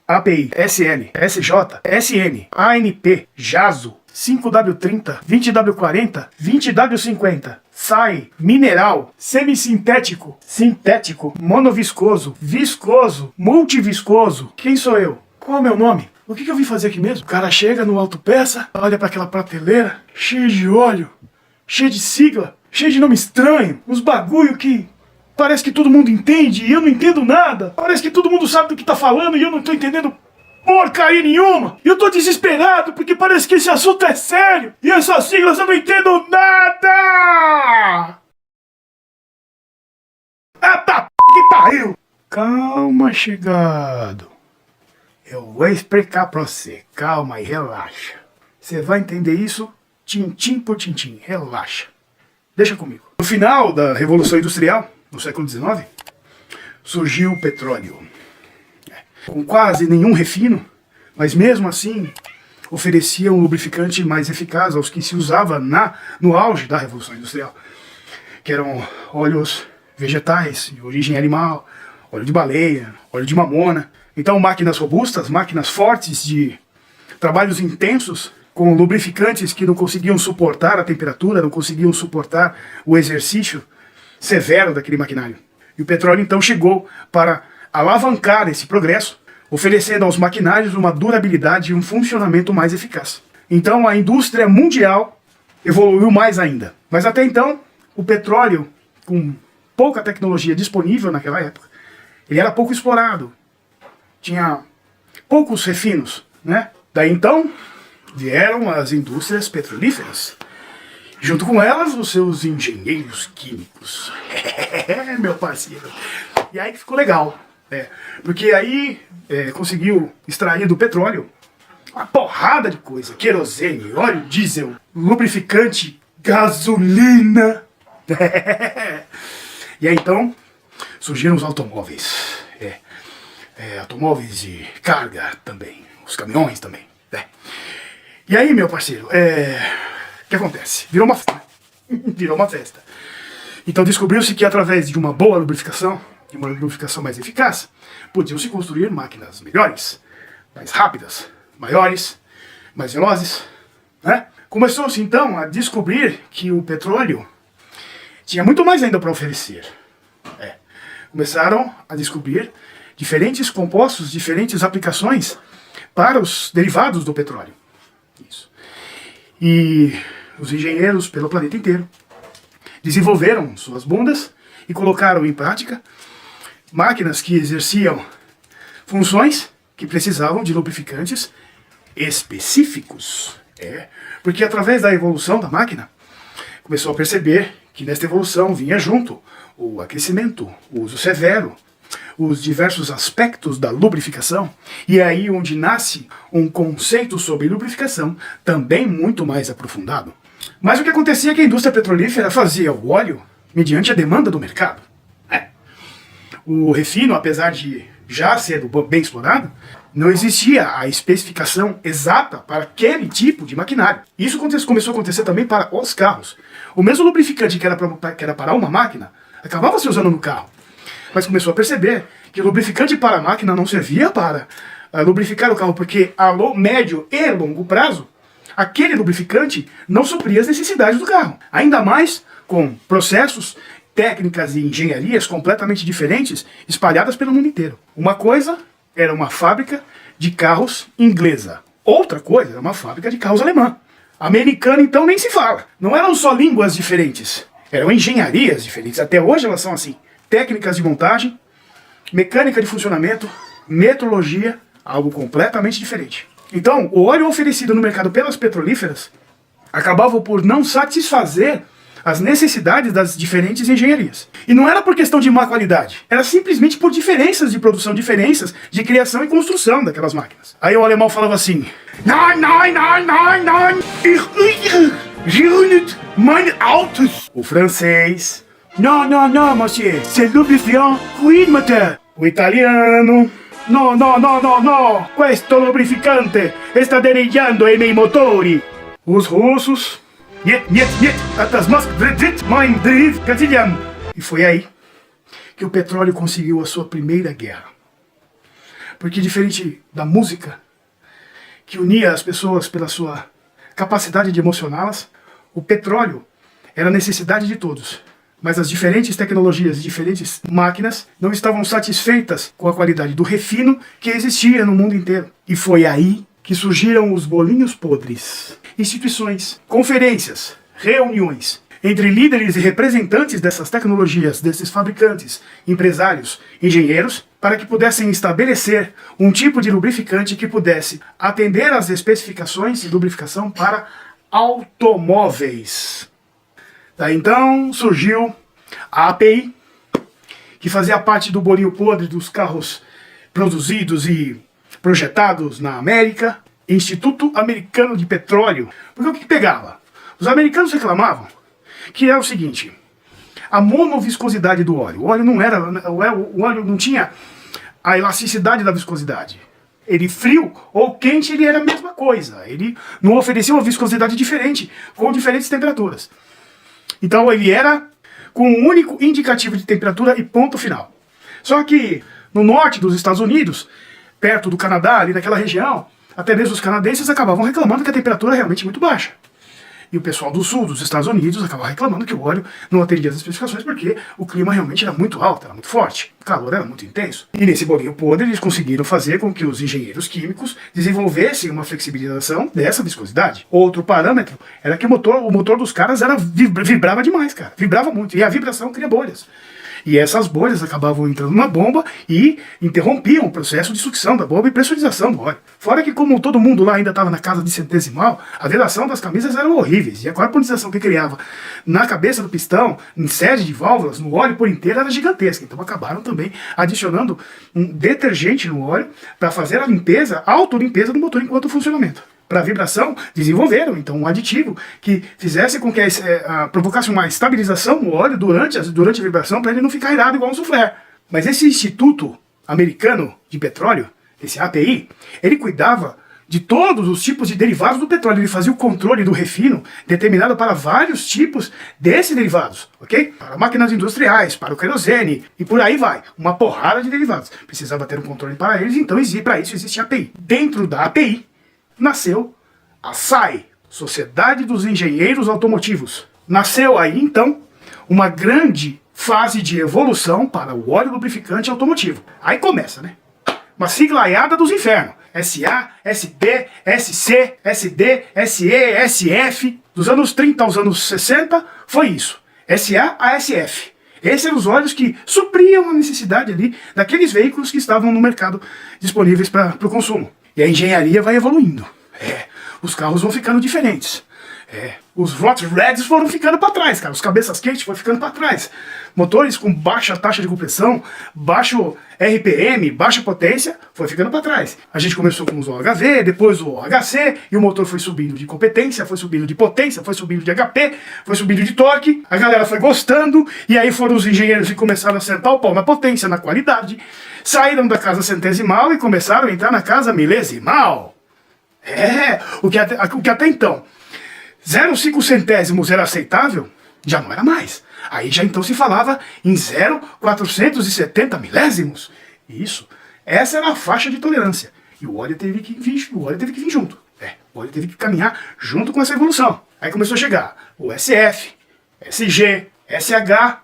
API, SN, SJ, SN, ANP, JASO, 5W30, 20W40, 20W50, SAI, mineral, semissintético, sintético, monoviscoso, viscoso, multiviscoso. Quem sou eu? Qual é o meu nome? O que eu vim fazer aqui mesmo? O cara chega no autopeça, olha para aquela prateleira, cheio de óleo, cheio de sigla, cheio de nome estranho, uns bagulho que parece que todo mundo entende e eu não entendo nada. Parece que todo mundo sabe do que tá falando e eu não tô entendendo porcaria nenhuma. E eu tô desesperado porque parece que esse assunto é sério e essas siglas eu não entendo nada. Eita que pariu. Calma, chegado. Eu vou explicar pra você. Calma e relaxa. Você vai entender isso tintim por tintim. Relaxa. Deixa comigo. No final da Revolução Industrial, no século XIX, surgiu o petróleo. Com quase nenhum refino, mas mesmo assim oferecia um lubrificante mais eficaz aos que se usava no auge da Revolução Industrial, que eram óleos vegetais de origem animal, óleo de baleia, óleo de mamona. Então máquinas robustas, máquinas fortes de trabalhos intensos, com lubrificantes que não conseguiam suportar a temperatura, não conseguiam suportar o exercício severo daquele maquinário. E o petróleo então chegou para alavancar esse progresso, oferecendo aos maquinários uma durabilidade e um funcionamento mais eficaz. Então a indústria mundial evoluiu mais ainda. Mas até então, o petróleo, com pouca tecnologia disponível naquela época, ele era pouco explorado. Tinha poucos refinos, né? Daí então vieram as indústrias petrolíferas. Junto com elas, os seus engenheiros químicos. Meu parceiro. E aí que ficou legal. Porque aí conseguiu extrair do petróleo uma porrada de coisa. Querosene, óleo diesel, lubrificante, gasolina. E aí então surgiram os automóveis. Automóveis de carga também. Os caminhões também. E aí, meu parceiro, o que acontece? Virou uma festa. Virou uma festa. Então descobriu-se que através de uma boa lubrificação, de uma lubrificação mais eficaz, podiam-se construir máquinas melhores, mais rápidas, maiores, mais velozes, né? Começou-se então a descobrir que o petróleo tinha muito mais ainda para oferecer. Começaram a descobrir diferentes compostos, diferentes aplicações para os derivados do petróleo. Isso. E os engenheiros pelo planeta inteiro desenvolveram suas bundas e colocaram em prática máquinas que exerciam funções que precisavam de lubrificantes específicos. Porque através da evolução da máquina, começou a perceber que nesta evolução vinha junto o aquecimento, o uso severo, os diversos aspectos da lubrificação, e é aí onde nasce um conceito sobre lubrificação também muito mais aprofundado. Mas o que acontecia é que a indústria petrolífera fazia o óleo mediante a demanda do mercado. O refino, apesar de já ser bem explorado, não existia a especificação exata para aquele tipo de maquinário. Isso começou a acontecer também para os carros. O mesmo lubrificante que era para uma máquina, acabava se usando no carro. Mas começou a perceber que o lubrificante para a máquina não servia para lubrificar o carro, porque a médio e longo prazo, aquele lubrificante não supria as necessidades do carro. Ainda mais com processos, técnicas e engenharias completamente diferentes espalhadas pelo mundo inteiro. Uma coisa era uma fábrica de carros inglesa. Outra coisa era uma fábrica de carros alemã. Americana, então, nem se fala. Não eram só línguas diferentes, eram engenharias diferentes. Até hoje elas são assim. Técnicas de montagem, mecânica de funcionamento, metrologia, algo completamente diferente. Então, o óleo oferecido no mercado pelas petrolíferas acabava por não satisfazer as necessidades das diferentes engenharias. E não era por questão de má qualidade, era simplesmente por diferenças de produção, diferenças de criação e construção daquelas máquinas. Aí o alemão falava assim: Nein, nein, nein, nein, nein, ich nicht meine Autos. O francês: Non, monsieur, c'est lubrifiant Queen Moteur. O italiano: No, questo lubrificante está danneggiando i miei motori. Os russos: Нет, это смазка, mein drive, E foi aí que o petróleo conseguiu a sua primeira guerra. Porque diferente da música, que unia as pessoas pela sua capacidade de emocioná-las, o petróleo era a necessidade de todos. Mas as diferentes tecnologias e diferentes máquinas não estavam satisfeitas com a qualidade do refino que existia no mundo inteiro. E foi aí que surgiram os bolinhos podres. Instituições, conferências, reuniões entre líderes e representantes dessas tecnologias, desses fabricantes, empresários, engenheiros, para que pudessem estabelecer um tipo de lubrificante que pudesse atender às especificações de lubrificação para automóveis. Daí então surgiu a API, que fazia parte do bolinho podre dos carros produzidos e projetados na América, Instituto Americano de Petróleo. Porque o que pegava? Os americanos reclamavam que era o seguinte: a monoviscosidade do óleo. O óleo não tinha a elasticidade da viscosidade. Ele frio ou quente, ele era a mesma coisa. Ele não oferecia uma viscosidade diferente, com diferentes temperaturas. Então ele era com um único indicativo de temperatura e ponto final. Só que no norte dos Estados Unidos, perto do Canadá, ali naquela região, até mesmo os canadenses acabavam reclamando que a temperatura é realmente muito baixa. E o pessoal do sul dos Estados Unidos acabava reclamando que o óleo não atendia as especificações porque o clima realmente era muito alto, era muito forte, o calor era muito intenso. E nesse bolinho podre eles conseguiram fazer com que os engenheiros químicos desenvolvessem uma flexibilização dessa viscosidade. Outro parâmetro era que o motor dos caras vibrava demais, cara. Vibrava muito. E a vibração cria bolhas. E essas bolhas acabavam entrando na bomba e interrompiam o processo de sucção da bomba e pressurização do óleo. Fora que, como todo mundo lá ainda estava na casa de centesimal, a vedação das camisas eram horríveis. E a carbonização que criava na cabeça do pistão, em sede de válvulas, no óleo por inteiro, era gigantesca. Então acabaram também adicionando um detergente no óleo para fazer a limpeza, a autolimpeza do motor enquanto funcionamento. Para a vibração, desenvolveram então um aditivo que fizesse com que provocasse uma estabilização no óleo durante a vibração, para ele não ficar irado igual um soufflé. Mas esse Instituto Americano de Petróleo, esse API, ele cuidava de todos os tipos de derivados do petróleo. Ele fazia o controle do refino determinado para vários tipos desses derivados, ok? Para máquinas industriais, para o querosene e por aí vai. Uma porrada de derivados. Precisava ter um controle para eles, então para isso existe a API. Dentro da API, nasceu a SAE, Sociedade dos Engenheiros Automotivos. Nasceu aí, então, uma grande fase de evolução para o óleo lubrificante automotivo. Aí começa, né? Uma siglaiada dos infernos. SA, SB, SC, SD, SE, SF. Dos anos 30 aos anos 60, foi isso. SA a SF. Esses eram os óleos que supriam a necessidade ali daqueles veículos que estavam no mercado disponíveis para o consumo. E a engenharia vai evoluindo. Os carros vão ficando diferentes. Os Hot Reds foram ficando para trás, cara. Os cabeças quentes foram ficando para trás. Motores com baixa taxa de compressão, baixo RPM, baixa potência, foi ficando para trás. A gente começou com os OHV, depois o OHC, e o motor foi subindo de competência, foi subindo de potência, foi subindo de HP, foi subindo de torque. A galera foi gostando, e aí foram os engenheiros que começaram a sentar o pau na potência, na qualidade. Saíram da casa centesimal e começaram a entrar na casa milesimal. O que até então 0,5 centésimos era aceitável, já não era mais. Aí já então se falava em 0,470 milésimos. Isso, essa era a faixa de tolerância. E o óleo teve que vir junto. O óleo teve que caminhar junto com essa evolução. Aí começou a chegar o SF, SG, SH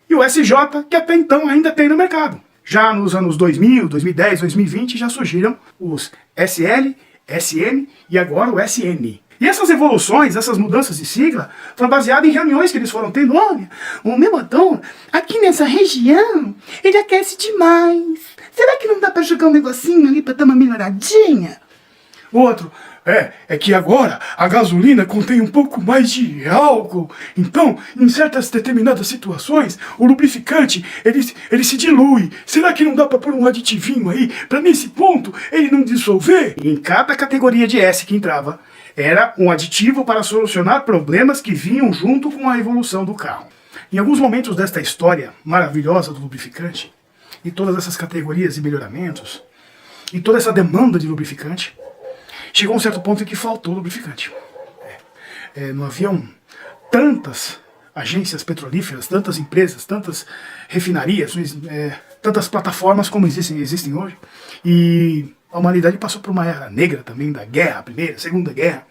e o SJ, que até então ainda tem no mercado. Já nos anos 2000, 2010, 2020 já surgiram os SL, SM e agora o SN. E essas evoluções, essas mudanças de sigla, foram baseadas em reuniões que eles foram tendo. Olha, o meu motor, aqui nessa região, ele aquece demais. Será que não dá para jogar um negocinho ali para dar uma melhoradinha? O outro, é que agora a gasolina contém um pouco mais de álcool. Então, em certas determinadas situações, o lubrificante, ele se dilui. Será que não dá para pôr um aditivinho aí, para nesse ponto ele não dissolver? E em cada categoria de S que entrava, era um aditivo para solucionar problemas que vinham junto com a evolução do carro. Em alguns momentos desta história maravilhosa do lubrificante, e todas essas categorias e melhoramentos, e toda essa demanda de lubrificante, chegou a um certo ponto em que faltou lubrificante. Não haviam tantas agências petrolíferas, tantas empresas, tantas refinarias, tantas plataformas como existem hoje. E a humanidade passou por uma era negra também, da guerra, Primeira, Segunda Guerra,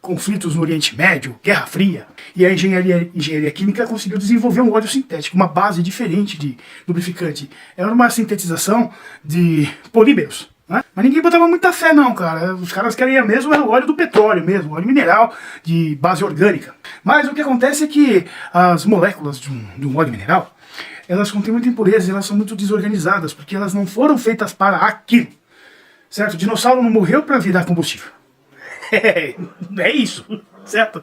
conflitos no Oriente Médio, Guerra Fria. E a engenharia química conseguiu desenvolver um óleo sintético, uma base diferente de lubrificante. Era uma sintetização de polímeros. Né? Mas ninguém botava muita fé não, cara. Os caras queriam mesmo era o óleo do petróleo mesmo, óleo mineral de base orgânica. Mas o que acontece é que as moléculas de um óleo mineral, elas contêm muita impureza, elas são muito desorganizadas, porque elas não foram feitas para aquilo. Certo? O dinossauro não morreu para virar combustível. É isso, certo?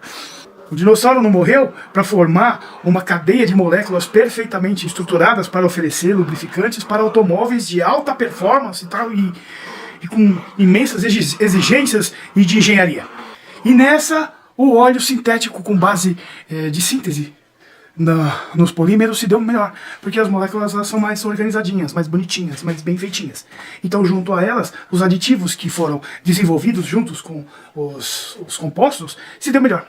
O dinossauro não morreu para formar uma cadeia de moléculas perfeitamente estruturadas para oferecer lubrificantes para automóveis de alta performance e tal, e com imensas exigências e de engenharia. E nessa, o óleo sintético com base de síntese nos polímeros se deu melhor, porque as moléculas elas são mais organizadinhas, mais bonitinhas, mais bem feitinhas. Então, junto a elas, os aditivos que foram desenvolvidos juntos com os compostos se deu melhor.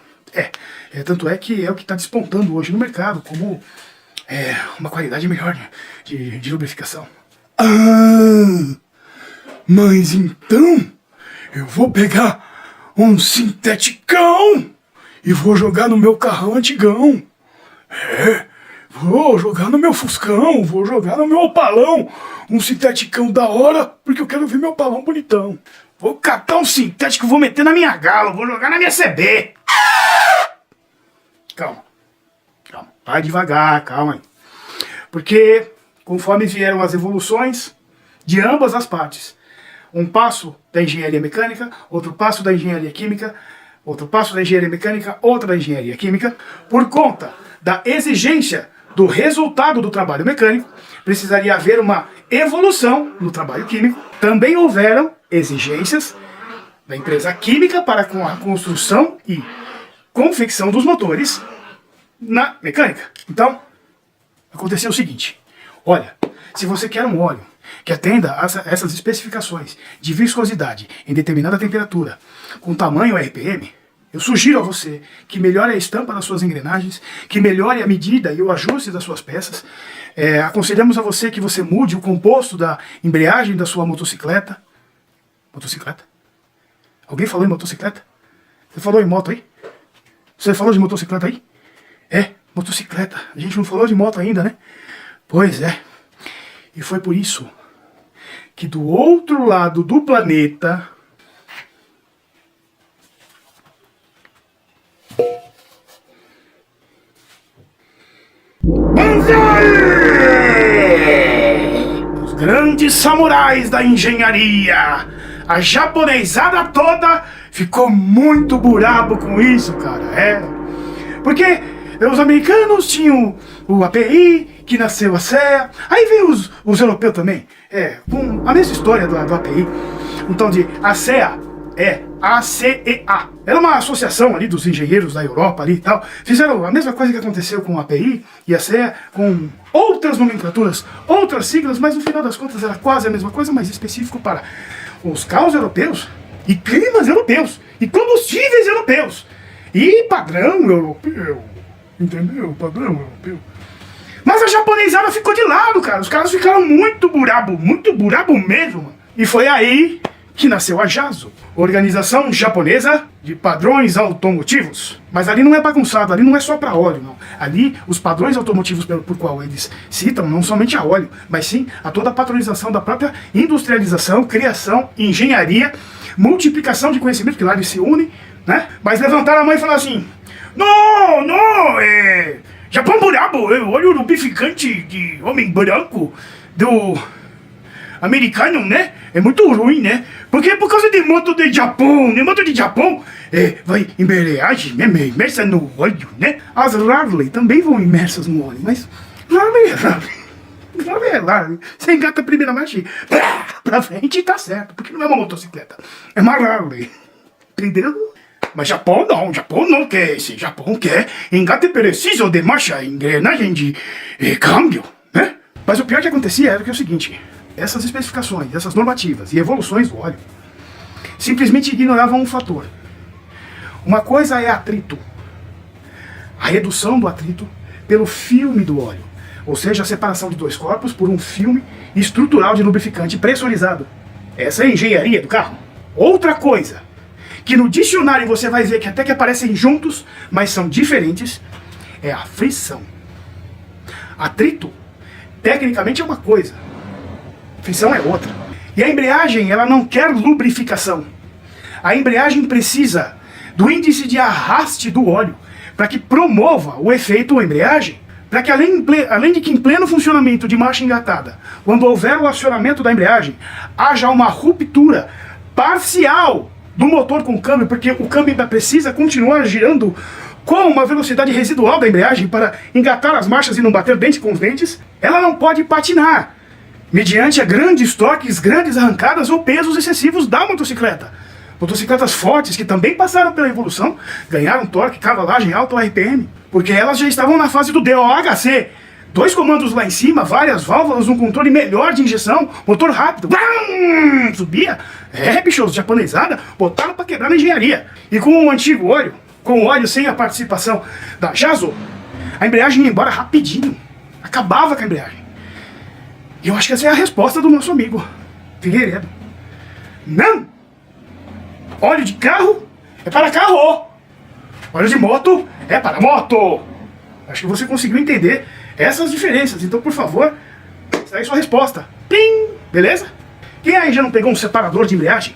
Tanto é que é o que está despontando hoje no mercado como uma qualidade melhor de lubrificação. Ah, mas então eu vou pegar um sinteticão e vou jogar no meu carrão antigão. Vou jogar no meu Fuscão, vou jogar no meu Opalão, um sinteticão da hora, porque eu quero ver meu Opalão bonitão. Vou catar um sintético, vou meter na minha Galo, vou jogar na minha CB. Calma, vai devagar, calma aí. Porque conforme vieram as evoluções de ambas as partes, um passo da engenharia mecânica, outro passo da engenharia química, outro passo da engenharia mecânica, outra da engenharia química, por conta da exigência do resultado do trabalho mecânico, precisaria haver uma evolução no trabalho químico. Também houveram exigências da empresa química para a construção e confecção dos motores na mecânica. Então, aconteceu o seguinte: olha, se você quer um óleo que atenda a essas especificações de viscosidade em determinada temperatura, com tamanho RPM, eu sugiro a você que melhore a estampa das suas engrenagens, que melhore a medida e o ajuste das suas peças. Aconselhamos a você que você mude o composto da embreagem da sua motocicleta. Motocicleta? Alguém falou em motocicleta? Você falou em moto aí? Você falou de motocicleta aí? Motocicleta. A gente não falou de moto ainda, né? Pois é. E foi por isso que do outro lado do planeta os grandes samurais da engenharia, a japonesada toda ficou muito brabo com isso, cara. Porque os americanos tinham o API, que nasceu a CEA, aí veio os europeus também, com a mesma história do API, então de a CEA, ACEA, era uma associação ali dos engenheiros da Europa ali e tal, fizeram a mesma coisa que aconteceu com o API e a CEA, com outras nomenclaturas, outras siglas, mas no final das contas era quase a mesma coisa, mas específico para os carros europeus, e climas europeus, e combustíveis europeus, e padrão europeu, entendeu? Padrão europeu. Mas a japonesada ficou de lado, cara. Os caras ficaram muito brabo mesmo, mano. E foi aí que nasceu a JASO, Organização Japonesa de Padrões Automotivos. Mas ali não é bagunçado, ali não é só para óleo, não. Ali, os padrões automotivos por qual eles citam, não somente a óleo, mas sim a toda a padronização da própria industrialização, criação, engenharia, multiplicação de conhecimento, que lá eles se unem, né? Mas levantaram a mão e falaram assim: não, Japão brabo, olha o lubrificante de homem branco do americano, né? É muito ruim, né? Porque por causa de moto de Japão, vai embreagem, imersa no óleo, né? As Harley também vão imersas no óleo, mas Harley é Harley. Você engata a primeira marcha e pra frente tá certo, porque não é uma motocicleta, é uma Harley, entendeu? Mas Japão não quer esse. Japão quer engate preciso de marcha, engrenagem de câmbio, né? Mas o pior que acontecia era que é o seguinte: essas especificações, essas normativas e evoluções do óleo simplesmente ignoravam um fator. Uma coisa é atrito, a redução do atrito pelo filme do óleo. ou seja, a separação de dois corpos por um filme estrutural de lubrificante pressurizado. Essa é a engenharia do carro. Outra coisa, que no dicionário você vai ver que até que aparecem juntos, mas são diferentes, é a frição. Atrito, tecnicamente é uma coisa, frição é outra. E a embreagem, ela não quer lubrificação. A embreagem precisa do índice de arraste do óleo para que promova o efeito embreagem, para que além de que em pleno funcionamento de marcha engatada, quando houver o acionamento da embreagem, haja uma ruptura parcial do motor com o câmbio, porque o câmbio ainda precisa continuar girando com uma velocidade residual da embreagem para engatar as marchas e não bater dente com os dentes, ela não pode patinar, mediante a grandes torques, grandes arrancadas ou pesos excessivos da motocicleta. Motocicletas fortes que também passaram pela evolução, ganharam torque, cavalagem, alto RPM, porque elas já estavam na fase do DOHC. 2 comandos lá em cima, várias válvulas, um controle melhor de injeção, motor rápido, subia. Bichos, japonesada, botaram pra quebrar na engenharia. E com o antigo óleo, com o óleo sem a participação da Jaso, a embreagem ia embora rapidinho, acabava com a embreagem. E eu acho que essa é a resposta do nosso amigo Figueiredo. Não! Óleo de carro é para carro. Óleo de moto é para moto. Acho que você conseguiu entender essas diferenças. Então, por favor, está aí sua resposta. Plim! Beleza? Quem aí já não pegou um separador de embreagem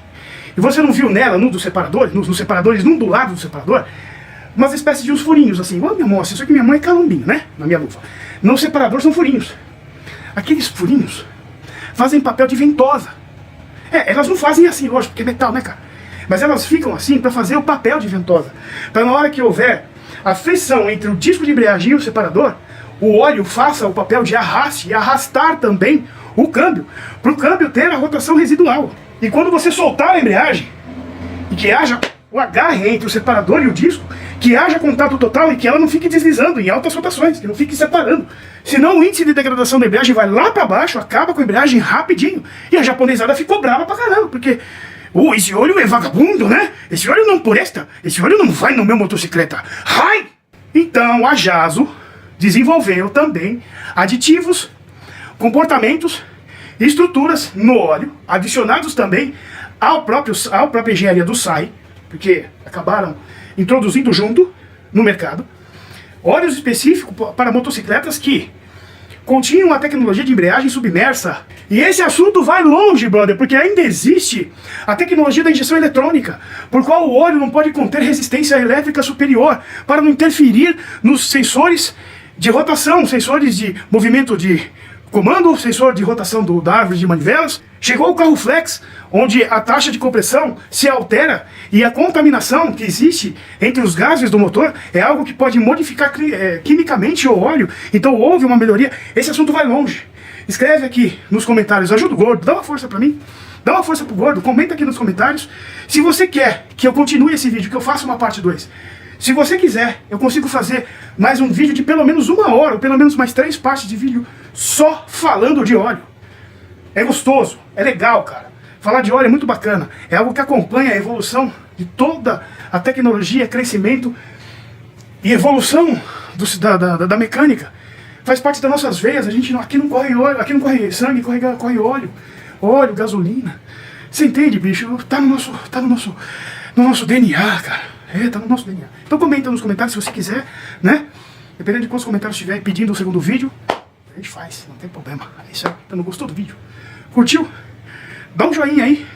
e você não viu nela, num dos separadores, nos separadores, num do lado do separador, umas espécies de uns furinhos assim. Igual a minha moça, isso aqui minha mãe é calombinho, né? Na minha luva. No separador são furinhos. Aqueles furinhos fazem papel de ventosa. Elas não fazem assim, lógico, porque é metal, né, cara? Mas elas ficam assim para fazer o papel de ventosa. Para na hora que houver a frição entre o disco de embreagem e o separador, o óleo faça o papel de arraste e arrastar também o câmbio, para o câmbio ter a rotação residual. E quando você soltar a embreagem, e que haja o agarre entre o separador e o disco, que haja contato total e que ela não fique deslizando em altas rotações, que não fique separando. Senão o índice de degradação da embreagem vai lá para baixo, acaba com a embreagem rapidinho. E a japonesada ficou brava pra caramba, porque esse óleo é vagabundo, né? Esse óleo não presta, esse óleo não vai no meu motocicleta. Ai! Então a Jaso desenvolveu também aditivos, comportamentos e estruturas no óleo, adicionados também à própria engenharia do SAI, porque acabaram introduzindo junto no mercado óleos específicos para motocicletas que continham a tecnologia de embreagem submersa. E esse assunto vai longe, brother, porque ainda existe a tecnologia da injeção eletrônica, por qual o óleo não pode conter resistência elétrica superior para não interferir nos sensores de rotação, sensores de movimento de comando, sensor de rotação da árvore de manivelas. Chegou o carro flex, onde a taxa de compressão se altera e a contaminação que existe entre os gases do motor é algo que pode modificar quimicamente o óleo. Então houve uma melhoria. Esse assunto vai longe. Escreve aqui nos comentários, ajuda o Gordo, dá uma força pra mim, dá uma força pro Gordo, comenta aqui nos comentários se você quer que eu continue esse vídeo, que eu faça uma parte 2. Se você quiser, eu consigo fazer mais um vídeo de pelo menos 1 hora, ou pelo menos mais 3 partes de vídeo só falando de óleo. É gostoso, é legal, cara. Falar de óleo é muito bacana, é algo que acompanha a evolução de toda a tecnologia, crescimento e evolução da mecânica. Faz parte das nossas veias, aqui não corre óleo, aqui não corre sangue, corre óleo, gasolina. Você entende, bicho? Tá no nosso DNA, cara. Tá no nosso DNA. Então comenta nos comentários se você quiser, né? Dependendo de quantos comentários tiver pedindo o segundo vídeo, a gente faz, não tem problema. É isso aí. Então, não gostou do vídeo? Curtiu? Dá um joinha aí,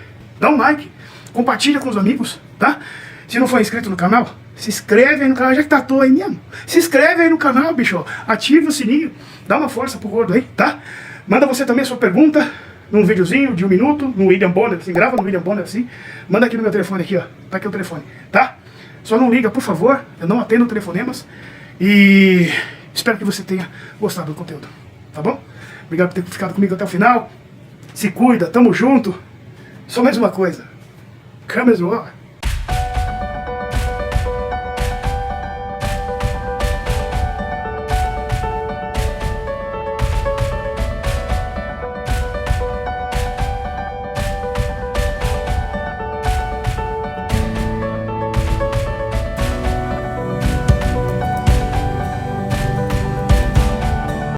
dá um like, compartilha com os amigos, tá? Se não for inscrito no canal, se inscreve aí no canal, já que tá à toa aí mesmo. Se inscreve aí no canal, bicho. Ativa o sininho, dá uma força pro Gordo aí, tá? Manda você também a sua pergunta num videozinho de 1 minuto, no William Bonner, assim, grava no William Bonner assim. Manda aqui no meu telefone aqui, ó. Tá aqui o telefone, tá? Só não liga, por favor, eu não atendo telefonemas. E espero que você tenha gostado do conteúdo, tá bom? Obrigado por ter ficado comigo até o final. Se cuida, tamo junto. Só mais uma coisa. Cameras War.